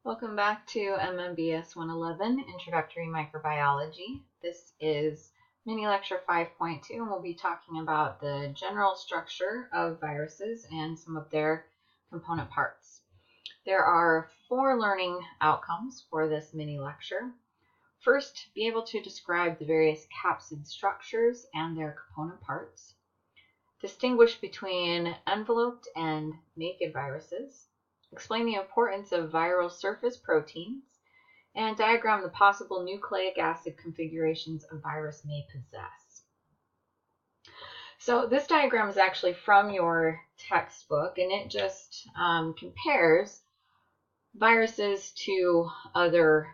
Welcome back to MMBS-111, Introductory Microbiology. This is mini lecture 5.2, and we'll be talking about the general structure of viruses and some of their component parts. There are 4 learning outcomes for this mini lecture. First, be able to describe the various capsid structures and their component parts. Distinguish between enveloped and naked viruses. Explain the importance of viral surface proteins, and diagram the possible nucleic acid configurations a virus may possess. So this diagram is actually from your textbook, and it just compares viruses to other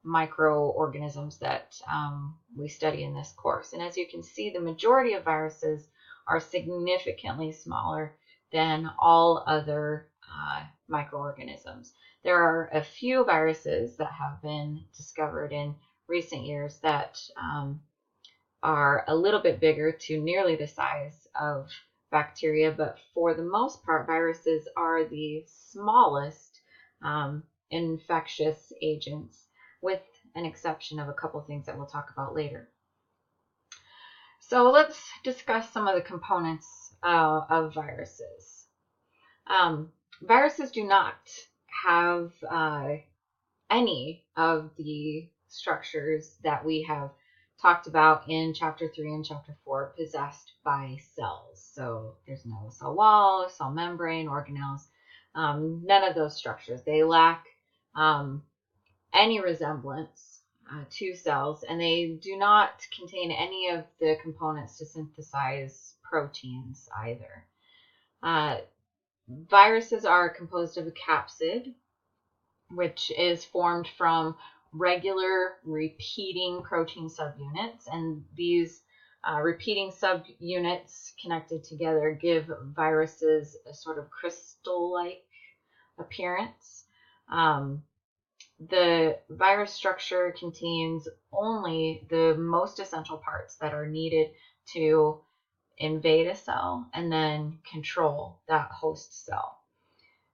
microorganisms that we study in this course. And as you can see, the majority of viruses are significantly smaller than all other microorganisms. There are a few viruses that have been discovered in recent years that are a little bit bigger to nearly the size of bacteria, but for the most part, viruses are the smallest infectious agents, with an exception of a couple things that we'll talk about later. So let's discuss some of the components of viruses. Viruses do not have any of the structures that we have talked about in Chapter 3 and Chapter 4 possessed by cells. So there's no cell wall, cell membrane, organelles, none of those structures. They lack any resemblance to cells, and they do not contain any of the components to synthesize proteins either. Viruses are composed of a capsid, which is formed from regular repeating protein subunits, and these repeating subunits connected together give viruses a sort of crystal-like appearance. The virus structure contains only the most essential parts that are needed to invade a cell and then control that host cell.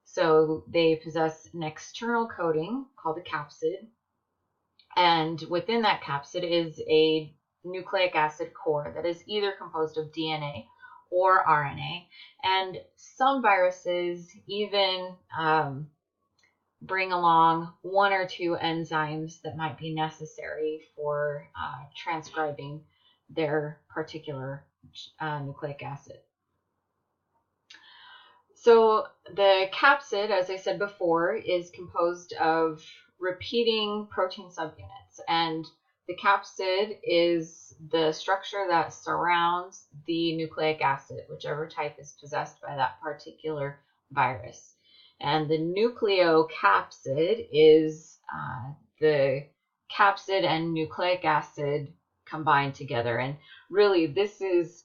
So they possess an external coating called a capsid, and within that capsid is a nucleic acid core that is either composed of DNA or RNA, and some viruses even bring along 1 or 2 enzymes that might be necessary for transcribing their particular nucleic acid. So the capsid, as I said before, is composed of repeating protein subunits, and the capsid is the structure that surrounds the nucleic acid, whichever type is possessed by that particular virus. And the nucleocapsid is the capsid and nucleic acid combined together. And really, this is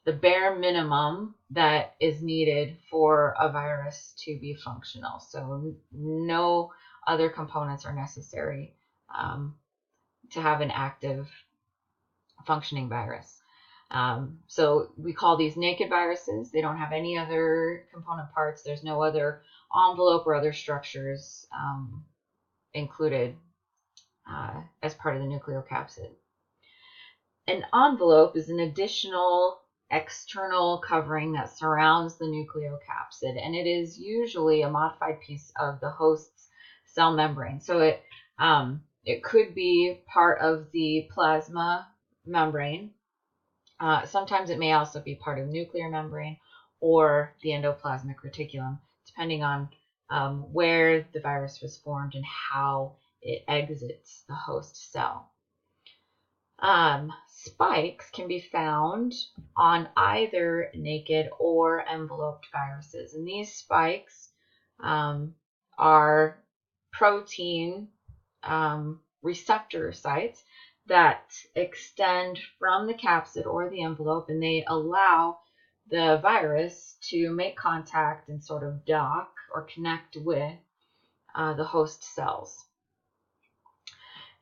the bare minimum that is needed for a virus to be functional. So no other components are necessary to have an active functioning virus. So we call these naked viruses. They don't have any other component parts. There's no other envelope or other structures included as part of the nucleocapsid. An envelope is an additional external covering that surrounds the nucleocapsid, and it is usually a modified piece of the host's cell membrane. So it could be part of the plasma membrane. Sometimes it may also be part of nuclear membrane or the endoplasmic reticulum, depending on where the virus was formed and how it exits the host cell. Spikes can be found on either naked or enveloped viruses, and these spikes are protein receptor sites that extend from the capsid or the envelope, and they allow the virus to make contact and sort of dock or connect with the host cells.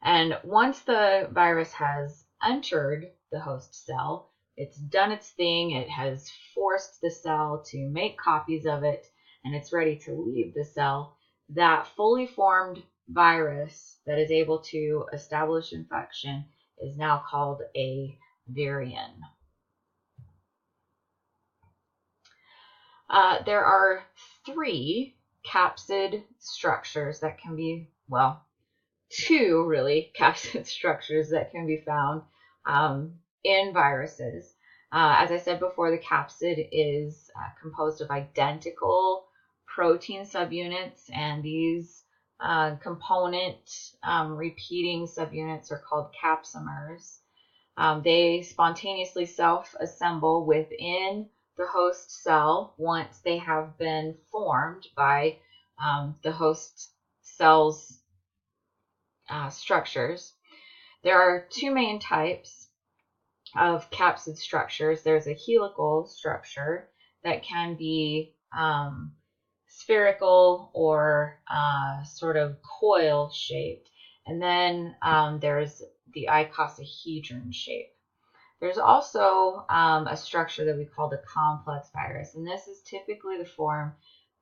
And once the virus has entered the host cell, it's done its thing, it has forced the cell to make copies of it, and it's ready to leave the cell, that fully formed virus that is able to establish infection is now called a virion. There are 3 capsid structures that can be, well, 2 really capsid structures that can be found in viruses. As I said before, the capsid is composed of identical protein subunits, and these component repeating subunits are called capsomers. They spontaneously self-assemble within the host cell once they have been formed by the host cell's structures. There are 2 main types of capsid structures. There's a helical structure that can be spherical or sort of coil shaped, and then there's the icosahedron shape. There's also a structure that we call the complex virus, and this is typically the form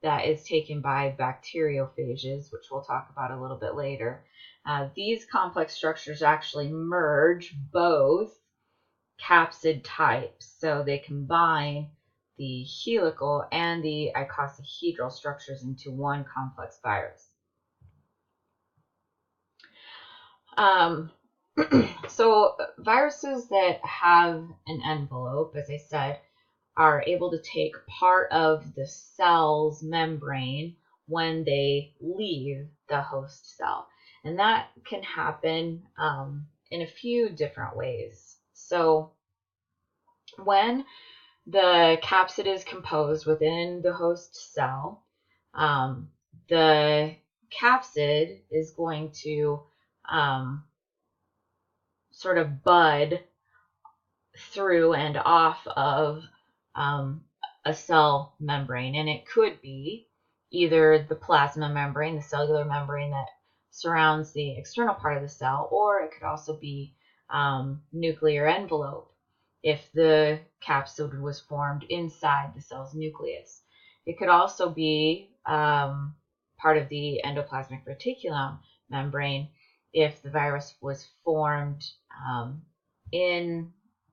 that is taken by bacteriophages, which we'll talk about a little bit later. These complex structures actually merge both capsid types, so they combine the helical and the icosahedral structures into one complex virus. So viruses that have an envelope, as I said, are able to take part of the cell's membrane when they leave the host cell. And that can happen in a few different ways. So when the capsid is composed within the host cell, the capsid is going to sort of bud through and off of a cell membrane, and it could be either the plasma membrane, the cellular membrane that surrounds the external part of the cell, or it could also be nuclear envelope if the capsid was formed inside the cell's nucleus. It could also be part of the endoplasmic reticulum membrane if the virus was formed in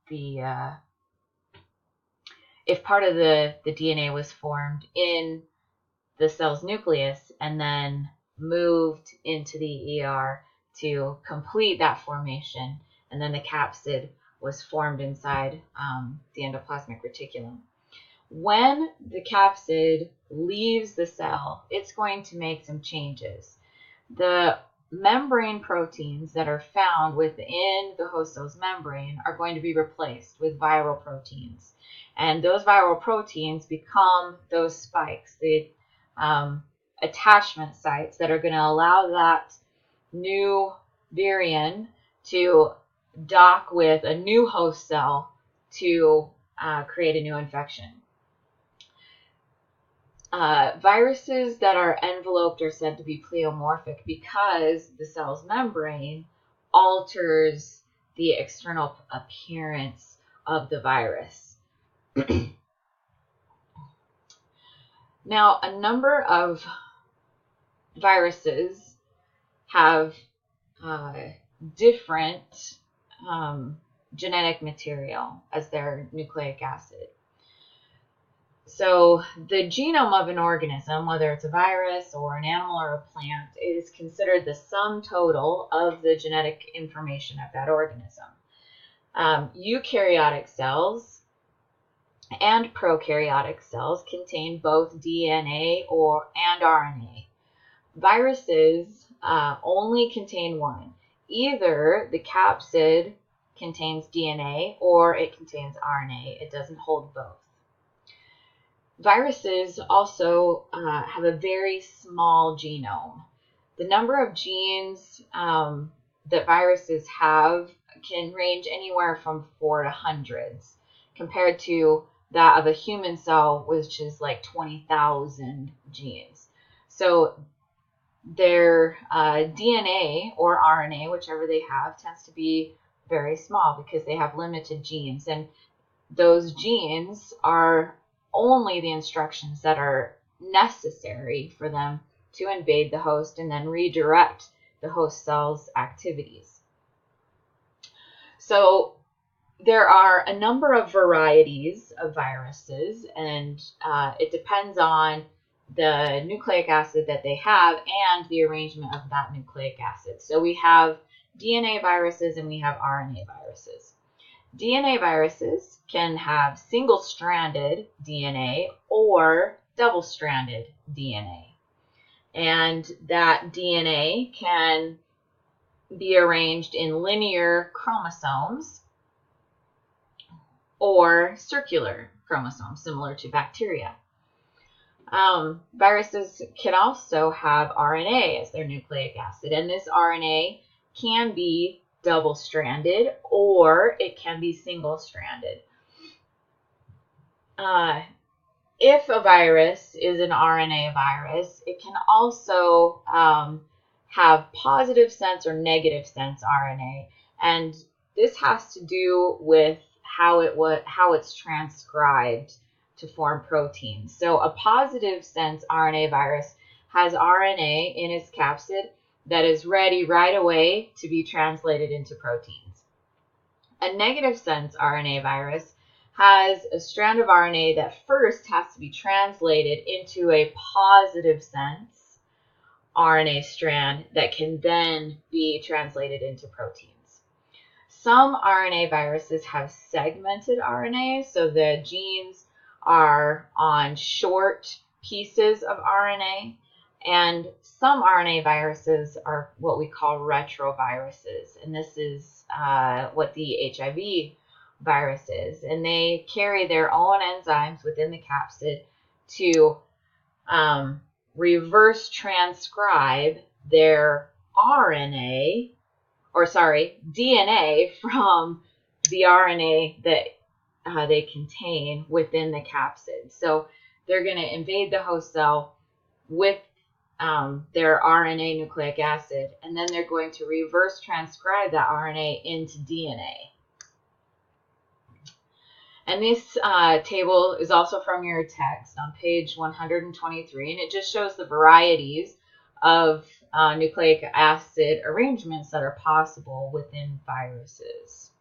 the if part of the DNA was formed in the cell's nucleus and then moved into the ER to complete that formation, and then the capsid was formed inside the endoplasmic reticulum. When the capsid leaves the cell, it's going to make some changes. The membrane proteins that are found within the host cell's membrane are going to be replaced with viral proteins. And those viral proteins become those spikes, the attachment sites that are going to allow that new virion to dock with a new host cell to create a new infection. Viruses that are enveloped are said to be pleomorphic because the cell's membrane alters the external appearance of the virus. Now, a number of viruses have different genetic material as their nucleic acid. So the genome of an organism, whether it's a virus or an animal or a plant, is considered the sum total of the genetic information of that organism. Eukaryotic cells and prokaryotic cells contain both DNA and RNA. Viruses only contain one. Either the capsid contains DNA or it contains RNA. It doesn't hold both. Viruses also have a very small genome. The number of genes that viruses have can range anywhere from 4 to hundreds, compared to that of a human cell, which is like 20,000 genes. So their DNA or RNA, whichever they have, tends to be very small because they have limited genes. And those genes are only the instructions that are necessary for them to invade the host and then redirect the host cell's activities. So there are a number of varieties of viruses, and it depends on the nucleic acid that they have and the arrangement of that nucleic acid. So we have DNA viruses and we have RNA viruses. DNA viruses can have single-stranded DNA or double-stranded DNA. And that DNA can be arranged in linear chromosomes or circular chromosomes, similar to bacteria. Viruses can also have RNA as their nucleic acid, and this RNA can be double-stranded or it can be single-stranded. If a virus is an RNA virus, it can also have positive sense or negative sense RNA, and this has to do with how it's transcribed to form proteins. So a positive sense RNA virus has RNA in its capsid that is ready right away to be translated into proteins. A negative sense RNA virus has a strand of RNA that first has to be translated into a positive sense RNA strand that can then be translated into proteins. Some RNA viruses have segmented RNA, so the genes are on short pieces of RNA, and some RNA viruses are what we call retroviruses, and this is what the HIV virus is, and they carry their own enzymes within the capsid to reverse transcribe their DNA from the RNA that they contain within the capsid. So they're going to invade the host cell with their RNA nucleic acid, and then they're going to reverse transcribe that RNA into DNA. And this table is also from your text on page 123, and it just shows the varieties of nucleic acid arrangements that are possible within viruses.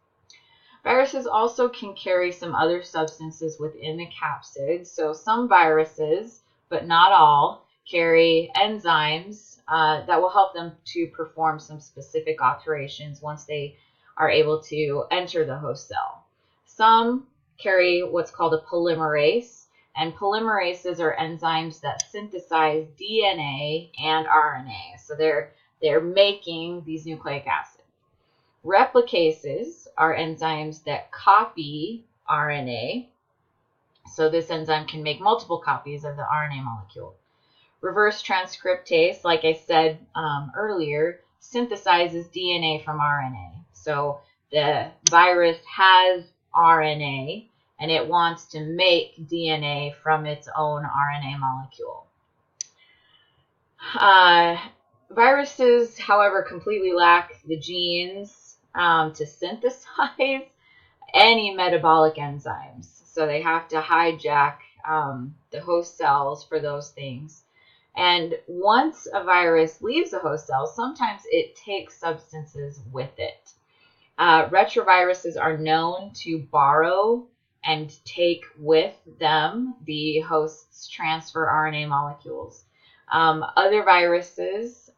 Viruses also can carry some other substances within the capsid. So some viruses, but not all, carry enzymes that will help them to perform some specific operations once they are able to enter the host cell. Some carry what's called a polymerase, and polymerases are enzymes that synthesize DNA and RNA. So they're making these nucleic acids. Replicases are enzymes that copy RNA. So this enzyme can make multiple copies of the RNA molecule. Reverse transcriptase, like I said earlier, synthesizes DNA from RNA. So the virus has RNA and it wants to make DNA from its own RNA molecule. Viruses, however, completely lack the genes to synthesize any metabolic enzymes. So they have to hijack the host cells for those things. And once a virus leaves the host cell, sometimes it takes substances with it. Retroviruses are known to borrow and take with them the host's transfer RNA molecules. Other viruses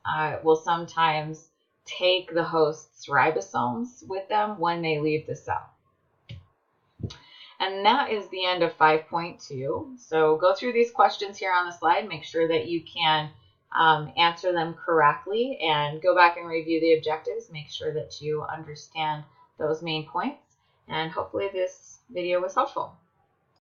will sometimes take the host's ribosomes with them when they leave the cell. And that is the end of 5.2. So go through these questions here on the slide. Make sure that you can answer them correctly, and go back and review the objectives. Make sure that you understand those main points. And hopefully this video was helpful.